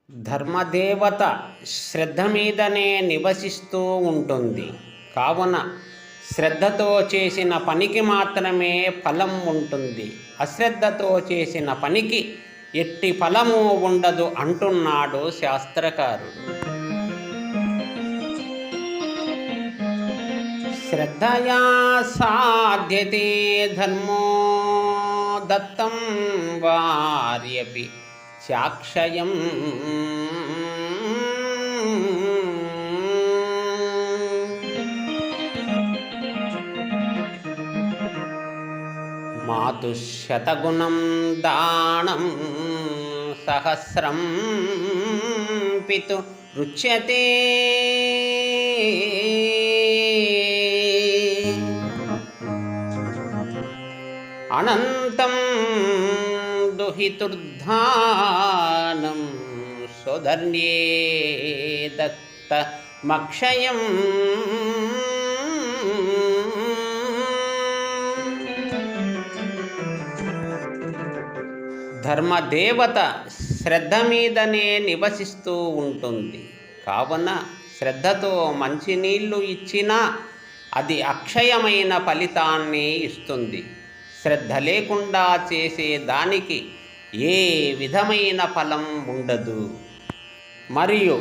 ధర్మదేవత శ్రద్ధ మీదనే నివసిస్తూ ఉంటుంది. కావున శ్రద్ధతో చేసిన పనికి మాత్రమే ఫలం ఉంటుంది. అశ్రద్ధతో చేసిన పనికి ఎట్టి ఫలము ఉండదు అంటున్నాడు శాస్త్రకారుడు. శ్రద్ధయా సాధ్యతే ధర్మో దత్తం వార్యపి చాక్షయం మాతుశతగుణం దానం సహస్రం పితు రుచ్యతే. అనంతం దుహితుర్ధానం సోదర్యే దత్తమక్షయం. ధర్మదేవత శ్రద్ధ మీదనే నివసిస్తూ ఉంటుంది. కావున శ్రద్ధతో మంచినీళ్ళు ఇచ్చినా అది అక్షయమైన ఫలితాన్ని ఇస్తుంది. శ్రద్ధ లేకుండా చేసే దానికి ఏ విధమైన ఫలం ఉండదు. మరియు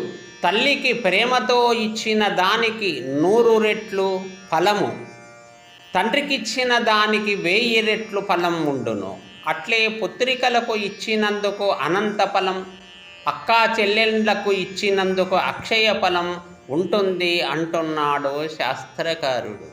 తల్లికి ప్రేమతో ఇచ్చిన దానికి 100 రెట్లు ఫలము, తండ్రికిచ్చిన దానికి 1000 రెట్లు ఫలం ఉండును. అట్లే పుత్రికలకు ఇచ్చినందుకు అనంత ఫలం, అక్కా చెల్లెళ్ళకు ఇచ్చినందుకు అక్షయ ఫలం ఉంటుంది అంటున్నాడు శాస్త్రకారుడు.